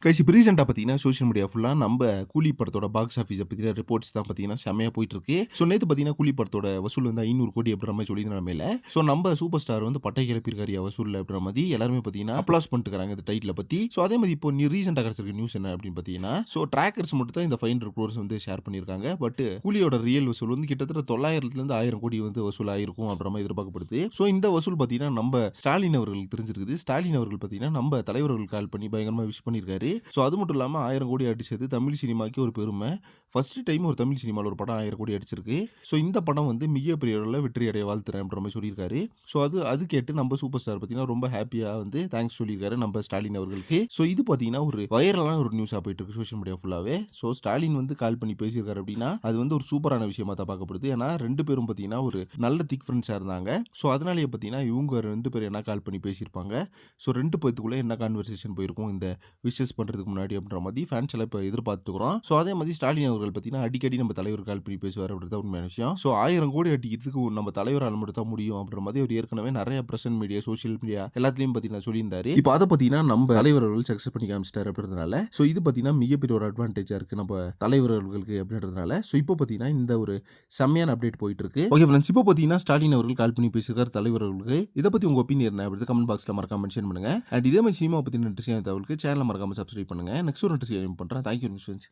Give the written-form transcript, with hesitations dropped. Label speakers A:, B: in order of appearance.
A: Guys இப்போ ரீசெண்டா பார்த்தீங்கன்னா, சோசியல் மீடியா ஃபுல்லா நம்ப கூலி படத்தோட பாக்ஸ் ஆஃபீஸ பத்தின ரிப்போர்ட்ஸ் தான் பார்த்தீங்கன்னா, செம்மையா போயிட்டுருக்கு. ஸோ நேத்து பார்த்தீங்கன்னா, கூலி படத்தோட வசூல் வந்து 500,00,00,000 அப்படின்ற மாரி சொல்லியிருந்த நிலைமையில, ஸோ நம்ப சூப்பர் ஸ்டார் வந்து பட்டை கிளப்பியிருக்காருய்யா வசூல்ல அப்படின்ற மாரி எல்லாருமே பார்த்தீங்கன்னா, அப்ளாஸ் பண்ணிட்டுருக்காங்க இந்த டைட்டில பத்தி. ஸோ அதே மாரி இப்போ ரீசெண்டா கிடைச்சிருக்க நியூஸ் என்ன அப்படின்னு பார்த்தீங்கன்னா, ஸோ ட்ராக்கர்ஸ் மட்டும் தான் இந்த 500 crores வந்து ஷேர் பண்ணியிருக்காங்க. பட் கூலியோட ரியல் வசூல் வந்து கிட்டத்தட்ட 900லேருந்து 1000 கோடி வந்து வசூல் ஆயிருக்கும் அப்படின்ற மாரி எதிர்பார்க்கப்படுது. ஸோ இந்த வசூல் பார்த்தீங்கன்னா, நம்ப ஸ்டாலின் அவர்களுக்கு தெரிஞ்சிருக்குது. ஸ்டாலின் அவர்கள் பார்த்தீங்கன்னா, நம்ப தலைவர் அவர்களுக்கு கால் பண்ணி பயங்கரமா விஷ் பண்ணியிருக்காரு. ஸோ அது மட்டும் இல்லாம 1000 கோடி அடிச்சது தமிழ் சினிமாக்கே ஒரு பெருமை. ஃபர்ஸ்ட் டைம் ஒரு தமிழ் சினிமால ஒரு படம் 1000 கோடி அடிச்சிருக்கு. ஸோ இந்த படம் வந்து மிகப்பெரிய அளவுல வெற்றி அடைய வாழ்த்துறேன் அப்படின்ற மாரி சொல்லியிருக்காரு. ஸோ அது கேட்டு நம்ம சூப்பர் ஸ்டார் பார்த்தீங்கன்னா, ரொம்ப ஹேப்பியா வந்து தேங்க்ஸ் சொல்லியிருக்காரு நம்ம ஸ்டாலின் அவர்களுக்கு. ஸோ இது பார்த்தீங்கன்னா, ஒரு வைரலான ஒரு நியூஸா போயிட்டு இருக்கு சோசியல் மீடியா ஃபுல்லாவே. ஸோ ஸ்டாலின் வந்து கால் பண்ணி பேசியிருக்காரு அப்படின்னா, அது வந்து ஒரு சூப்பரான விஷயமா தான் பார்க்கப்படுது. ஏன்னா 2 பேரும் பார்த்தீங்கன்னா, ஒரு நல்ல திக் ஃப்ரெண்ட்ஸா இருந்தாங்க. ஸோ அதனாலேயே பார்த்தீங்கன்னா, இவங்க 2 பேரும் என்ன கால் பண்ணி பேசியிருப்பாங்க. ஸோ 2 பேத்துக்குள்ள என்ன கான்வர்சேஷன் போயிருக்கும் இந்த விஷஸ் பண்றதுக்கு முன்னாடி அப்படின்ற மாதிரி ஃபேன்ஸ் எல்லாம் இப்போ எதிர்பார்த்துக்கிறோம். ஸோ அதே மாதிரி ஸ்டாலின் அவர்கள் பார்த்தீங்கன்னா, அடிக்கடி நம்ம தலைவர் கால் பண்ணி பேசுவார் அப்படின்றது உண்மையான விஷயம். ஸோ 1000 கோடி அடிக்கிறதுக்கு நம்ம தலைவரால் மட்டும் தான் முடியும் அப்படின்ற மாதிரி அவர் ஏற்கனவே நிறைய பிரசன்ட் மீடியா, சோசியல் மீடியா எல்லாத்துலயும் பார்த்தீங்கன்னா சொல்லியிருந்தாரு. இப்போ அதை பார்த்தீங்கன்னா நம்ம தலைவர் அவர்கள் சக்சஸ் பண்ணி காமிச்சிட்டாரு அப்படின்றதுனால, ஸோ இது பார்த்தீங்கன்னா மிகப்பெரிய ஒரு அட்வான்டேஜா இருக்கு நம்ம தலைவர் அவர்களுக்கு அப்படின்றதுனால. ஸோ இப்போ பார்த்தீங்கன்னா இந்த ஒரு செம்மையான அப்டேட் போயிட்டு இருக்கு. ஓகே ஃப்ரெண்ட்ஸ், இப்போ பார்த்தீங்கன்னா ஸ்டாலின் அவர்கள் கால் பண்ணி பேசியிருக்காரு தலைவர் அவர்களுக்கு. இதை பத்தி உங்க ஒப்பீனியன் என்ன அப்படி கமெண்ட் பாக்ஸ்ல மறக்காம மென்ஷன் பண்ணுங்க. அண்ட் இதே மாதிரி சினிமா பத்தி இன்ட்ரெஸ்டிங்கான தகவலுக்கு சேனலை மறக்காம சப்ஸ்கிரைப் பண்ணுங்க. நெக்ஸ்ட் ஒரு இன்ட்ரெஸ்டிங் பண்றேன். Thank you friends.